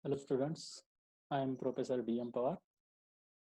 Hello students, I am Professor D.M. Pawar.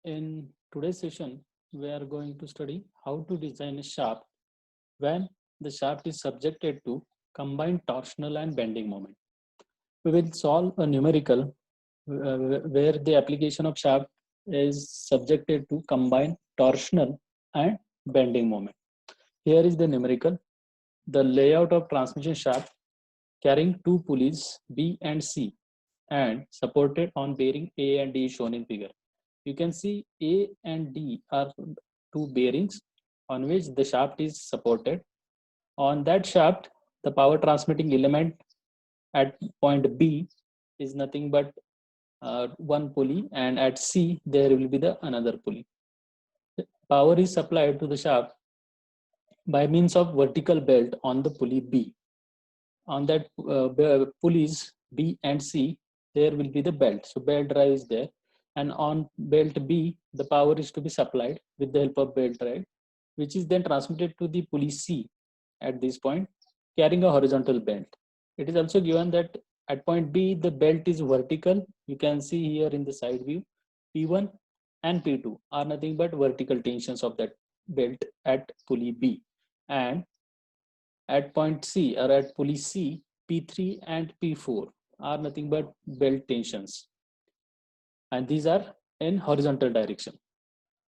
In today's session, we are going to study how to design a shaft when the shaft is subjected to combined torsional and bending moment. We will solve a numerical where the application of shaft is subjected to combined torsional and bending moment. Here is the numerical. The layout of transmission shaft carrying two pulleys B and C and supported on bearing A and D shown in figure. You can see A and D are two bearings on which the shaft is supported. On that shaft, the power transmitting element at point B is nothing but one pulley, and at C there will be the another pulley. Power is supplied to the shaft by means of vertical belt on the pulley B. On that pulleys B and C, there will be the belt. So belt drive is there, and on belt B, the power is to be supplied with the help of belt drive, which is then transmitted to the pulley C at this point, carrying a horizontal belt. It is also given that at point B, the belt is vertical. You can see here in the side view, P1 and P2 are nothing but vertical tensions of that belt at pulley B, and at point C or at pulley C, P3 and P4 are nothing but belt tensions, and these are in horizontal direction.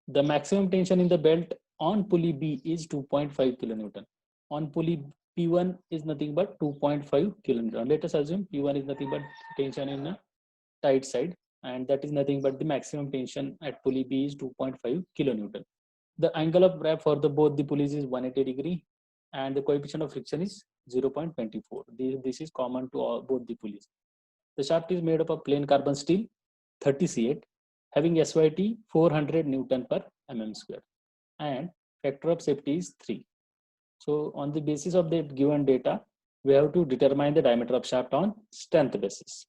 The maximum tension in the belt on pulley B is 2.5 kilonewton. On pulley P1 is nothing but 2.5 kilonewton. Let us assume P1 is nothing but tension in a tight side, and that is nothing but the maximum tension at pulley B is 2.5 kilonewton. The angle of wrap for the both the pulleys is 180-degree, and the coefficient of friction is 0.24. This is common to both the pulleys. The shaft is made up of plain carbon steel 30C8 having SYT 400 Newton per mm square, and factor of safety is 3. So on the basis of the given data, we have to determine the diameter of shaft on strength basis.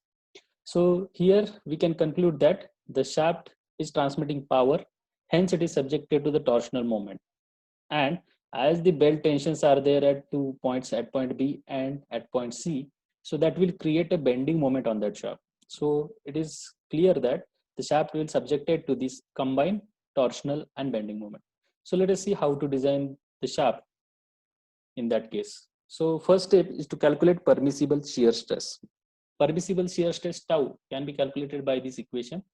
So here we can conclude that the shaft is transmitting power, hence it is subjected to the torsional moment. And as the belt tensions are there at 2 points, at point B and at point C, so that will create a bending moment on that shaft. So it is clear that the shaft will subjected to this combined torsional and bending moment. So let us see how to design the shaft in that case. So first step is to calculate permissible shear stress. Permissible shear stress tau can be calculated by this equation,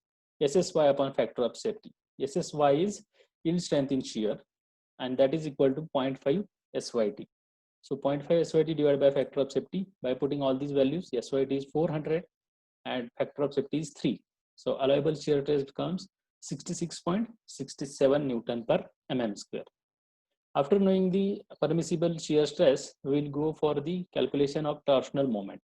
SSY upon factor of safety. SSY is yield strength in shear, and that is equal to 0.5 SYT. So 0.5 SYT divided by factor of safety. By putting all these values, SYT is 400 and factor of safety is 3. So allowable shear stress becomes 66.67 Newton per mm square. After knowing the permissible shear stress, we will go for the calculation of torsional moment.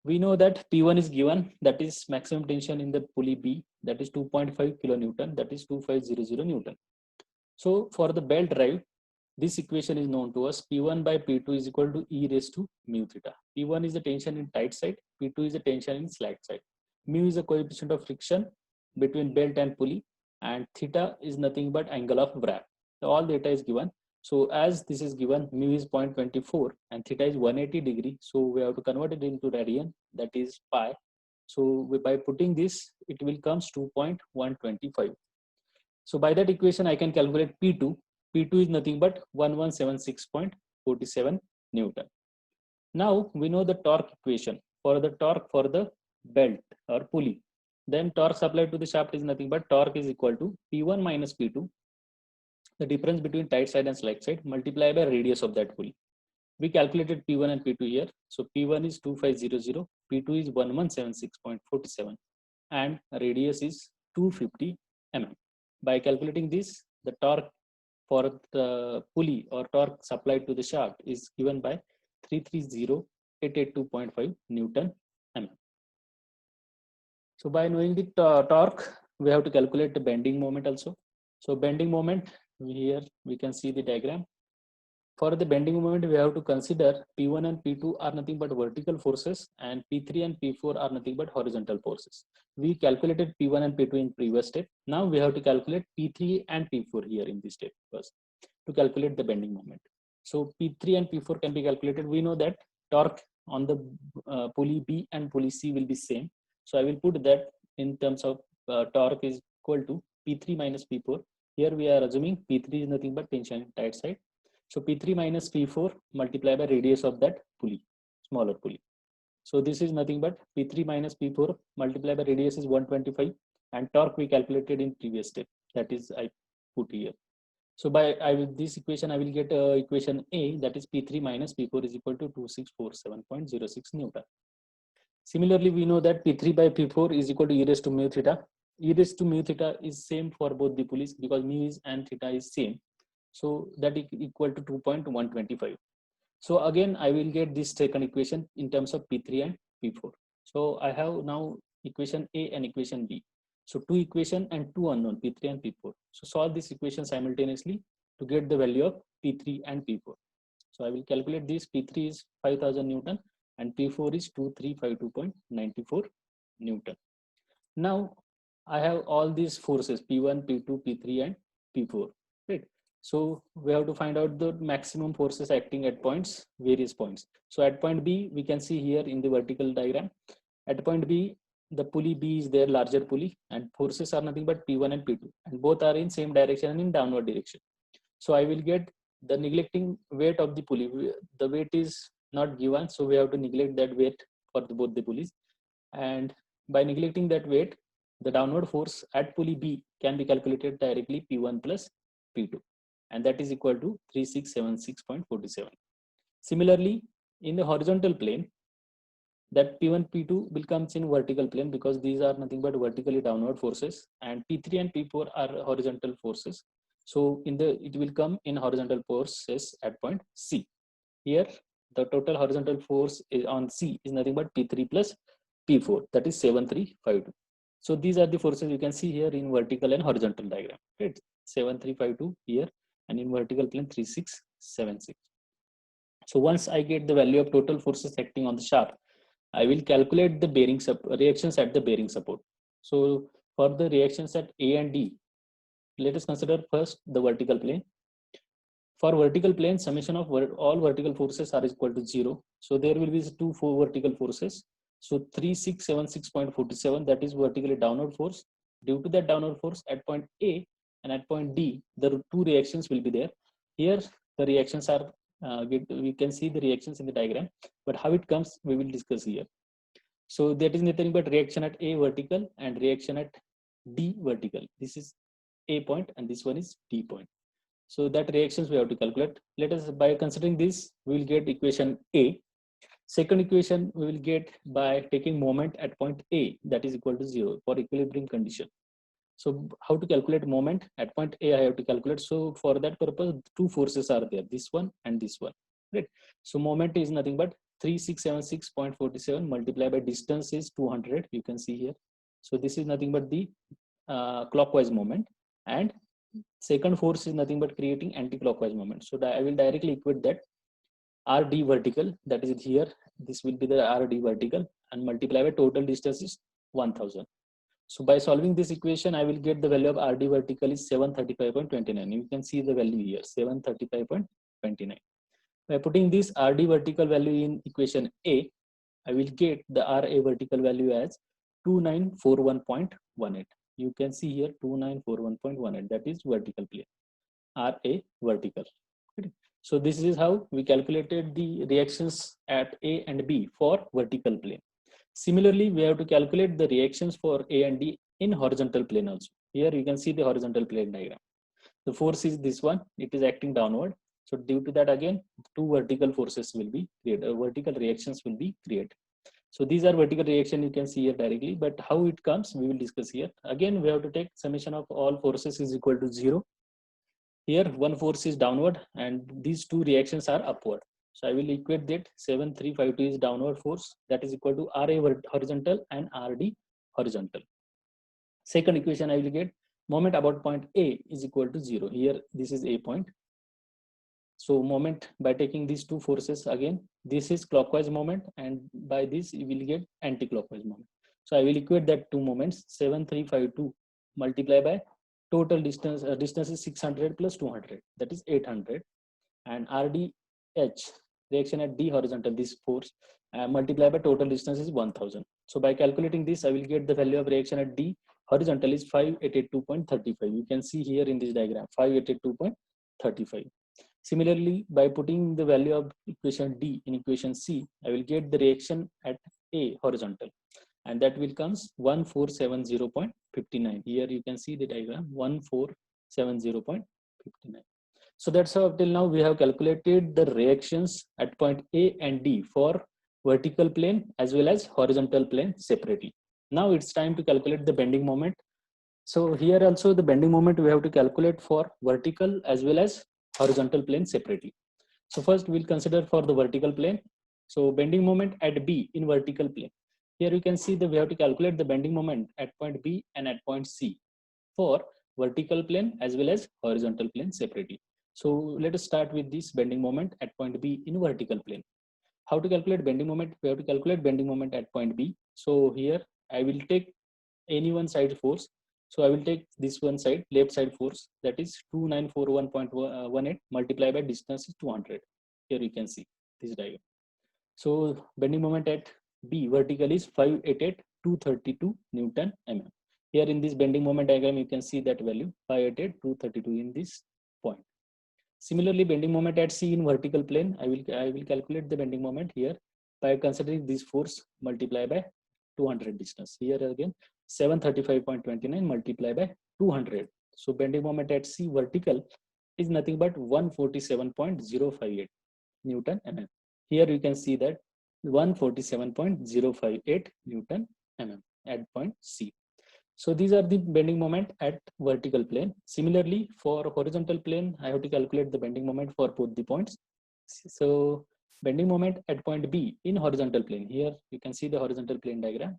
We know that P1 is given, that is maximum tension in the pulley B, that is 2.5 kilonewton, that is 2500 Newton. So for the belt drive, this equation is known to us. P1 by P2 is equal to E raised to mu theta. P1 is the tension in tight side, P2 is the tension in slack side. Mu is the coefficient of friction between belt and pulley, and theta is nothing but angle of wrap. So all data is given. So as this is given, mu is 0.24 and theta is 180-degree. So we have to convert it into radian, that is pi. So by putting this, it will comes 2.125. So by that equation, I can calculate P2. P2 is nothing but 1176.47 Newton. Now we know the torque equation for the torque for the belt or pulley. Then torque supplied to the shaft is nothing but torque is equal to P1 minus P2, the difference between tight side and slack side, multiplied by radius of that pulley. We calculated P1 and P2 here. So P1 is 2500, P2 is 1176.47, and radius is 250 mm. By calculating this, the torque for the pulley or torque supplied to the shaft is given by 330882.5 Newton mm. So by knowing the torque, we have to calculate the bending moment also. So bending moment, here we can see the diagram. For the bending moment, we have to consider P1 and P2 are nothing but vertical forces, and P3 and P4 are nothing but horizontal forces. We calculated P1 and P2 in previous step. Now we have to calculate P3 and P4 here in this step first to calculate the bending moment. So P3 and P4 can be calculated. We know that torque on the pulley B and pulley C will be same. So I will put that in terms of torque is equal to P3 minus P4. Here we are assuming P3 is nothing but tension tight side. So P3 minus P4 multiplied by radius of that pulley, smaller pulley. So this is nothing but P3 minus P4 multiplied by radius is 125, and torque we calculated in previous step. That is I put here. So by this equation I will get equation A, that is P3 minus P4 is equal to 2647.06 Newton. Similarly, we know that P3 by P4 is equal to e raised to mu theta. E raised to mu theta is same for both the pulleys because mu is and theta is same. So that is equal to 2.125. So again, I will get this second equation in terms of P3 and P4. So I have now equation A and equation B. So two equation and two unknown, P3 and P4. So solve this equation simultaneously to get the value of P3 and P4. So I will calculate this. P3 is 5000 Newton and P4 is 2352.94 Newton. Now I have all these forces P1, P2, P3 and P4, right? So we have to find out the maximum forces acting at points, various points. So at point B, we can see here in the vertical diagram, at point B, the pulley B is there, larger pulley, and forces are nothing but P1 and P2, and both are in same direction and in downward direction. So I will get the neglecting weight of the pulley. The weight is not given, so we have to neglect that weight for both the pulleys. And by neglecting that weight, the downward force at pulley B can be calculated directly P1 plus P2, and that is equal to 3676.47. Similarly, in the horizontal plane, that P1, P2 will comes in vertical plane because these are nothing but vertically downward forces, and P3 and P4 are horizontal forces. So it will come in horizontal forces at point C. Here, the total horizontal force is on C is nothing but P3 plus P4, that is 7352. So these are the forces you can see here in vertical and horizontal diagram, right? 7352 here, and in vertical plane 3676. So once I get the value of total forces acting on the shaft, I will calculate the bearing reactions at the bearing support. So for the reactions at A and D, let us consider first the vertical plane. For vertical plane, summation of all vertical forces are equal to 0. So there will be four vertical forces. So 3676.47, that is vertically downward force. Due to that downward force at point A and at point D, the two reactions will be there. Here the reactions are, we can see the reactions in the diagram, but how it comes, we will discuss here. So that is nothing but reaction at A vertical and reaction at D vertical. This is A point and this one is D point. So that reactions we have to calculate. Let us, by considering this, we will get equation A. Second equation we will get by taking moment at point A, that is equal to 0 for equilibrium condition. So how to calculate moment at point A, I have to calculate. So for that purpose, two forces are there, this one and this one, right? So moment is nothing but 3676.47 multiplied by distance is 200, you can see here. So this is nothing but the clockwise moment, and second force is nothing but creating anti-clockwise moment. So I will directly equate that RD vertical, that is here, this will be the RD vertical, and multiply by total distance is 1000. So by solving this equation, I will get the value of RD vertical is 735.29. You can see the value here, 735.29. By putting this RD vertical value in equation A, I will get the RA vertical value as 2941.18. You can see here 2941.18, that is vertical plane, RA vertical. So this is how we calculated the reactions at A and B for vertical plane. Similarly, we have to calculate the reactions for A and D in horizontal plane also. Here you can see the horizontal plane diagram. The force is this one, it is acting downward. So due to that, again, two vertical forces will be created, vertical reactions will be created. So these are vertical reaction you can see here directly, but how it comes, we will discuss here. Again, we have to take summation of all forces is equal to 0. Here one force is downward and these two reactions are upward. So I will equate that 7352 is downward force, that is equal to RA horizontal and RD horizontal. Second equation I will get moment about point A is equal to 0. Here this is A point. So moment by taking these two forces, again this is clockwise moment, and by this you will get anti-clockwise moment. So I will equate that two moments, 7352 multiply by total distance, distance is 600 plus 200, that is 800, and RDH, reaction at D horizontal, this force, multiplied by total distance is 1000. So by calculating this, I will get the value of reaction at D horizontal is 582.35. You can see here in this diagram 582.35. Similarly, by putting the value of equation D in equation C, I will get the reaction at A horizontal, and that will comes 1470.59. Here you can see the diagram 1470.59. So that's how till now we have calculated the reactions at point A and D for vertical plane as well as horizontal plane separately. Now it's time to calculate the bending moment. So here also the bending moment we have to calculate for vertical as well as horizontal plane separately. So first we'll consider for the vertical plane. So bending moment at B in vertical plane. Here you can see that we have to calculate the bending moment at point B and at point C for vertical plane as well as horizontal plane separately. So let us start with this bending moment at point B in vertical plane. How to calculate bending moment? We have to calculate bending moment at point B. So here I will take any one side force. So I will take this one side, left side force, that is 2941.18 multiplied by distance is 200. Here you can see this diagram. So bending moment at B vertical is 588,232 Newton mm. Here in this bending moment diagram, you can see that value 588,232 in this point. Similarly, bending moment at C in vertical plane, I will calculate the bending moment here by considering this force multiplied by 200 distance. Here again 735.29 multiplied by 200. So bending moment at C vertical is nothing but 147.058 Newton mm. Here you can see that 147.058 Newton mm at point C. So these are the bending moment at vertical plane. Similarly, for horizontal plane, I have to calculate the bending moment for both the points. So bending moment at point B in horizontal plane. Here you can see the horizontal plane diagram.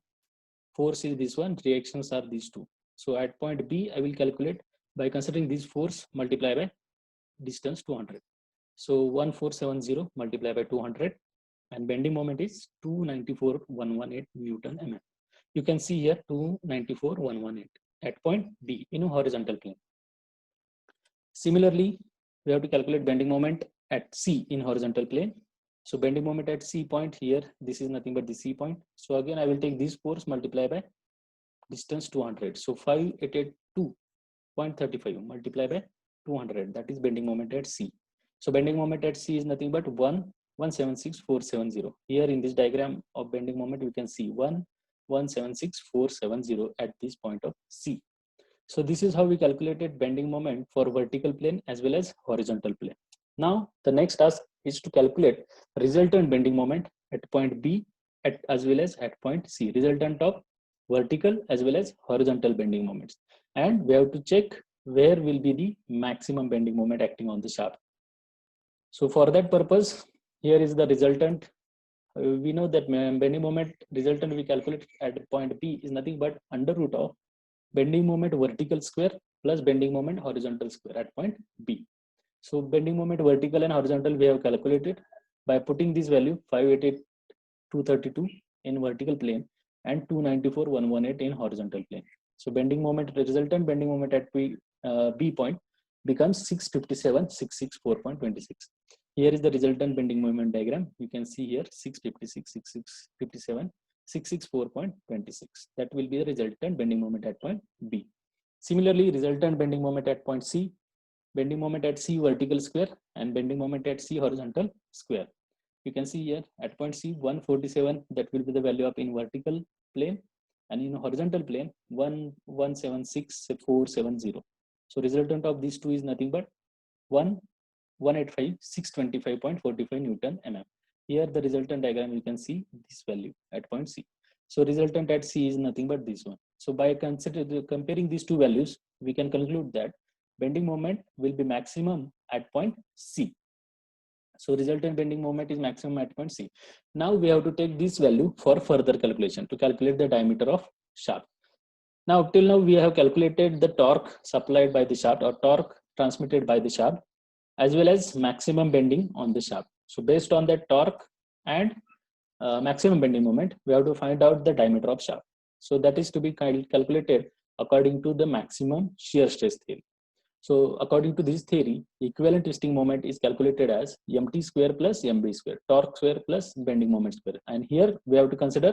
Force is this one, reactions are these two. So at point B, I will calculate by considering this force multiplied by distance 200. So 1470 multiplied by 200, and bending moment is 294,118 Newton mm. You can see here 294,118 at point B in a horizontal plane. Similarly, we have to calculate bending moment at C in horizontal plane. So bending moment at C point here, this is nothing but the C point. So again, I will take this force multiplied by distance 200. So 582.35 multiplied by 200. That is bending moment at C. So bending moment at C is nothing but 1,176,470. Here in this diagram of bending moment, you can see 1,176,470 at this point of C. So this is how we calculated bending moment for vertical plane as well as horizontal plane. Now the next task is to calculate resultant bending moment at point B as well as at point C, resultant of vertical as well as horizontal bending moments. And we have to check where will be the maximum bending moment acting on the shaft. So for that purpose, here is the resultant. We know that bending moment resultant we calculate at point B is nothing but under root of bending moment vertical square plus bending moment horizontal square at point B. So bending moment vertical and horizontal we have calculated by putting this value 588,232 in vertical plane and 294,118 in horizontal plane. So bending moment resultant bending moment at B point becomes 657,664.26. Here is the resultant bending moment diagram. You can see here 656, 657, 664.26. That will be the resultant bending moment at point B. Similarly, resultant bending moment at point C, bending moment at C vertical square and bending moment at C horizontal square. You can see here at point C 147, that will be the value of in vertical plane, and in horizontal plane 1,176,470. So resultant of these two is nothing but 185,625.45 Newton mm. Here the resultant diagram you can see this value at point C. So resultant at C is nothing but this one. So by comparing these two values, we can conclude that bending moment will be maximum at point C. So resultant bending moment is maximum at point C. Now we have to take this value for further calculation to calculate the diameter of shaft. Now till now we have calculated the torque supplied by the shaft or torque transmitted by the shaft as well as maximum bending on the shaft. So based on that torque and maximum bending moment, we have to find out the diameter of shaft. So that is to be calculated according to the maximum shear stress theory. So according to this theory, equivalent twisting moment is calculated as mt square plus mb square, torque square plus bending moment square. And here we have to consider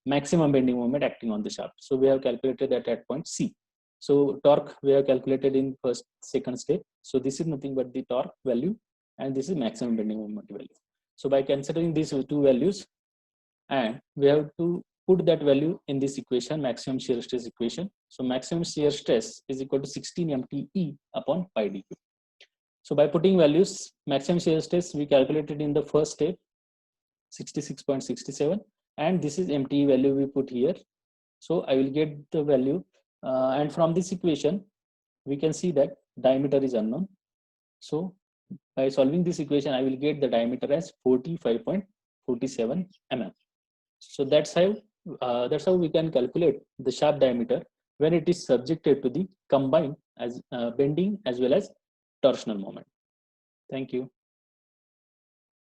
maximum bending moment acting on the shaft. So we have calculated that at point C. So torque we have calculated in second step. So this is nothing but the torque value, and this is maximum bending moment value. So by considering these two values, and we have to put that value in this equation, maximum shear stress equation. So maximum shear stress is equal to 16 mte upon pi dq. So by putting values, maximum shear stress we calculated in the first step 66.67, and this is mte value we put here. So I will get the value, and from this equation we can see that diameter is unknown. So by solving this equation, I will get the diameter as 45.47 mm. So that's how we can calculate the shaft diameter when it is subjected to the combined as bending as well as torsional moment. Thank you.